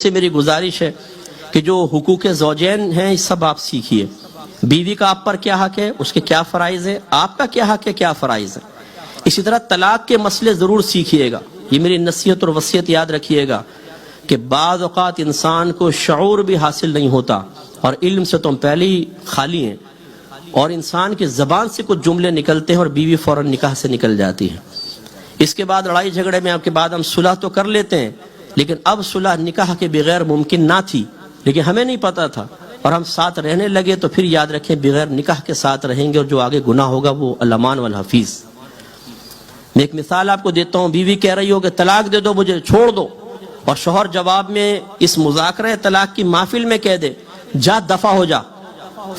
سے میری گزارش ہے کہ جو حقوق زوجین ہیں یہ سب آپ سیکھیے. بیوی کا آپ پر کیا حق ہے، اس کے کیا فرائض ہے، آپ کا کیا حق ہے، کیا فرائض ہے. اسی طرح طلاق کے مسئلے ضرور سیکھیے گا. یہ میری نصیحت اور وصیت یاد رکھیے گا کہ بعض اوقات انسان کو شعور بھی حاصل نہیں ہوتا اور علم سے تم پہلے ہی خالی ہیں، اور انسان کی زبان سے کچھ جملے نکلتے ہیں اور بیوی فوراً نکاح سے نکل جاتی ہے. اس کے بعد لڑائی جھگڑے میں آپ کے بعد ہم صلح تو کر لیتے ہیں، لیکن اب صلح نکاح کے بغیر ممکن نہ تھی، لیکن ہمیں نہیں پتا تھا اور ہم ساتھ رہنے لگے. تو پھر یاد رکھیں بغیر نکاح کے ساتھ رہیں گے اور جو آگے گناہ ہوگا وہ الامان والحفیظ. میں ایک مثال آپ کو دیتا ہوں. بیوی کہہ رہی ہو کہ طلاق دے دو، مجھے چھوڑ دو، اور شوہر جواب میں اس مذاکرہ طلاق کی محفل میں کہہ دے جا دفع ہو جا،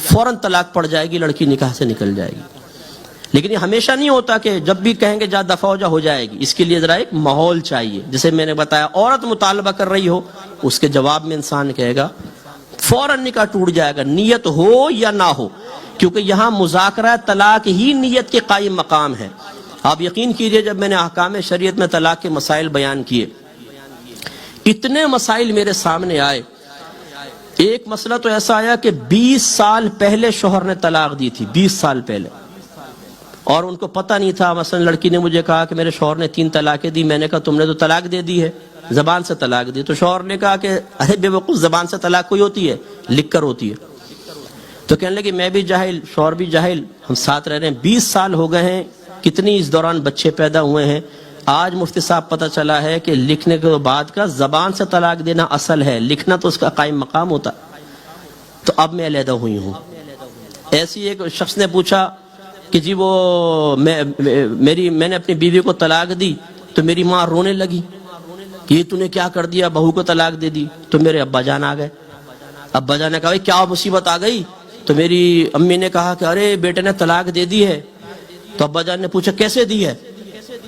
فوراً طلاق پڑ جائے گی، لڑکی نکاح سے نکل جائے گی. لیکن یہ ہمیشہ نہیں ہوتا کہ جب بھی کہیں گے جا دفع ہو جائے گی. اس کے لیے ذرا ایک ماحول چاہیے. جیسے میں نے بتایا عورت مطالبہ کر رہی ہو، اس کے جواب میں انسان کہے گا فوراً نکاح ٹوٹ جائے گا، نیت ہو یا نہ ہو، کیونکہ یہاں مذاکرہ طلاق ہی نیت کے قائم مقام ہے. آپ یقین کیجئے جب میں نے احکام شریعت میں طلاق کے مسائل بیان کیے، اتنے مسائل میرے سامنے آئے. ایک مسئلہ تو ایسا آیا کہ 20 سال پہلے شوہر نے طلاق دی تھی، 20 سال پہلے، اور ان کو پتہ نہیں تھا. مثلا لڑکی نے مجھے کہا کہ میرے شوہر نے 3 طلاقیں دی. میں نے کہا تم نے تو طلاق دے دی ہے، زبان سے طلاق دی. تو شوہر نے کہا کہ ارے بے وقوف، زبان سے طلاق کوئی ہوتی ہے، لکھ کر ہوتی ہے. تو کہنے لگے میں بھی جاہل، شوہر بھی جاہل، ہم ساتھ رہ رہے ہیں 20 سال ہو گئے ہیں، کتنی اس دوران بچے پیدا ہوئے ہیں. آج مفتی صاحب پتہ چلا ہے کہ لکھنے کے بعد کا زبان سے طلاق دینا اصل ہے، لکھنا تو اس کا قائم مقام ہوتا. تو اب میں علیحدہ ہوئی ہوں. ایسی ایک شخص نے پوچھا کہ جی وہ میں نے اپنی بیوی کو طلاق دی تو میری ماں رونے لگی کہ یہ تو نے کیا کر دیا، بہو کو طلاق دے دی. تو میرے ابا جان آ گئے. ابا جان نے کہا کیا مصیبت آ گئی؟ تو میری امی نے کہا کہ ارے بیٹے نے طلاق دے دی ہے. تو ابا جان نے پوچھا کیسے دی ہے؟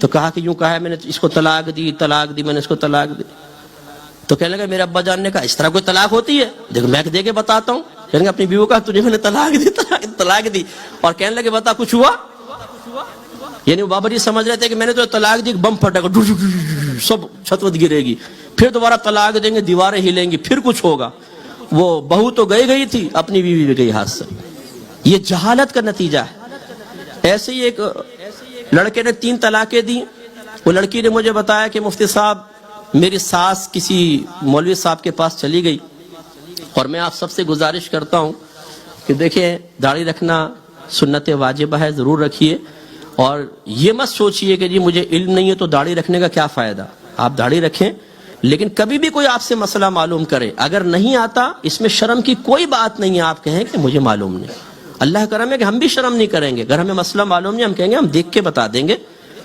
تو کہا کہ یوں کہا ہے میں نے اس کو طلاق دی، میں نے اس کو طلاق دی. تو کہنے لگا میرے ابا جان نے کہا اس طرح کوئی طلاق ہوتی ہے؟ دیکھو میں دے کے بتاتا ہوں. کہنے لگا اپنی بیوی کا تجھے میں نے طلاق دی اور کہنے لگے بتا کچھ ہوا؟ یعنی وہ بابا جی سمجھ رہے تھے کہ میں نے تو طلاق دی، بم پھٹے گا، سب چھت وت گرے گی، پھر دوبارہ طلاق دیں گے، دیواریں ہلیں گی، پھر کچھ ہوگا. وہ بہو تو گئی تھی، اپنی بیوی بھی گئی ہاتھ سے. یہ جہالت کا نتیجہ ہے. ایسے ہی ایک لڑکے نے 3 طلاقیں دی. وہ لڑکی نے مجھے بتایا کہ مفتی صاحب میری ساس کسی مولوی صاحب کے پاس چلی گئی، اور میں آپ سب سے گزارش کرتا ہوں کہ دیکھیں داڑھی رکھنا سنت واجبہ ہے، ضرور رکھیے. اور یہ مت سوچئے کہ جی مجھے علم نہیں ہے تو داڑھی رکھنے کا کیا فائدہ. آپ داڑھی رکھیں، لیکن کبھی بھی کوئی آپ سے مسئلہ معلوم کرے، اگر نہیں آتا اس میں شرم کی کوئی بات نہیں ہے. آپ کہیں کہ مجھے معلوم نہیں. اللہ کرم ہے کہ ہم بھی شرم نہیں کریں گے. اگر ہمیں مسئلہ معلوم نہیں، ہم کہیں گے ہم دیکھ کے بتا دیں گے،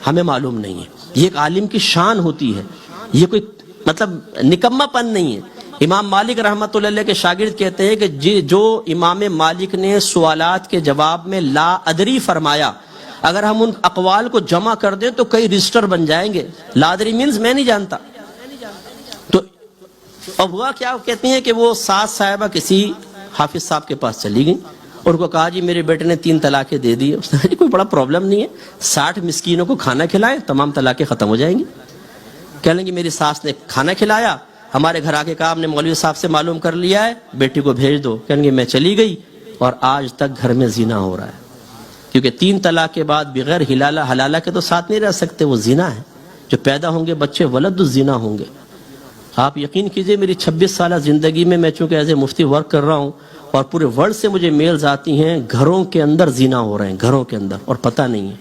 ہمیں معلوم نہیں ہے. یہ ایک عالم کی شان ہوتی ہے، یہ کوئی مطلب نکمہ پن نہیں ہے. امام مالک رحمۃ اللہ علیہ کے شاگرد کہتے ہیں کہ جو امام مالک نے سوالات کے جواب میں لا ادری فرمایا، اگر ہم ان اقوال کو جمع کر دیں تو کئی رجسٹر بن جائیں گے. لا ادری مینز میں نہیں جانتا. تو اب ہوا کیا، کہتے ہیں کہ وہ ساس صاحبہ کسی حافظ صاحب کے پاس چلی گئی اور ان کو کہا جی میرے بیٹے نے 3 طلاقیں دے دی. اس نے کہا جی کوئی بڑا پرابلم نہیں ہے، 60 مسکینوں کو کھانا کھلائے، تمام طلاقیں ختم ہو جائیں گی. کہنے لگی میری ساس نے کھانا کھلایا، ہمارے گھر آ کے کہا ہم نے مولوی صاحب سے معلوم کر لیا ہے، بیٹی کو بھیج دو. کہنے لگی میں چلی گئی اور آج تک گھر میں زنا ہو رہا ہے. کیونکہ 3 طلاق کے بعد بغیر حلالہ کے تو ساتھ نہیں رہ سکتے، وہ زنا ہے. جو پیدا ہوں گے بچے ولد الزنا ہوں گے. آپ یقین کیجئے میری 26 سالہ زندگی میں چونکہ ایز اے مفتی ورک کر رہا ہوں اور پورے ورلڈ سے مجھے میلز آتی ہیں، گھروں کے اندر زنا ہو رہے ہیں، گھروں کے اندر، اور پتہ نہیں ہے.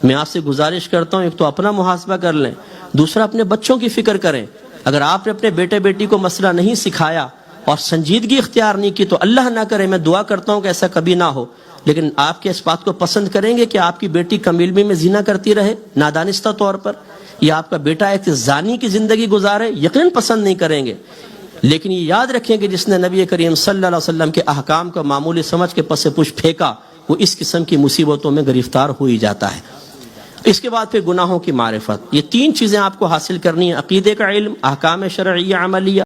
میں آپ سے گزارش کرتا ہوں ایک تو اپنا محاسبہ کر لیں، دوسرا اپنے بچوں کی فکر کریں. اگر آپ نے اپنے بیٹے بیٹی کو مسئلہ نہیں سکھایا اور سنجیدگی اختیار نہیں کی تو اللہ نہ کرے، میں دعا کرتا ہوں کہ ایسا کبھی نہ ہو، لیکن آپ کے اس بات کو پسند کریں گے کہ آپ کی بیٹی کم علمی میں زنا کرتی رہے نادانستہ طور پر، یا آپ کا بیٹا ایک زانی کی زندگی گزارے؟ یقیناً پسند نہیں کریں گے. لیکن یہ یاد رکھیں کہ جس نے نبی کریم صلی اللہ علیہ وسلم کے احکام کو معمولی سمجھ کے پس پش پھینکا، وہ اس قسم کی مصیبتوں میں گرفتار ہو ہی جاتا ہے. اس کے بعد پھر گناہوں کی معرفت. یہ 3 چیزیں آپ کو حاصل کرنی ہیں: عقیدے کا علم، احکام شرعیہ عملیہ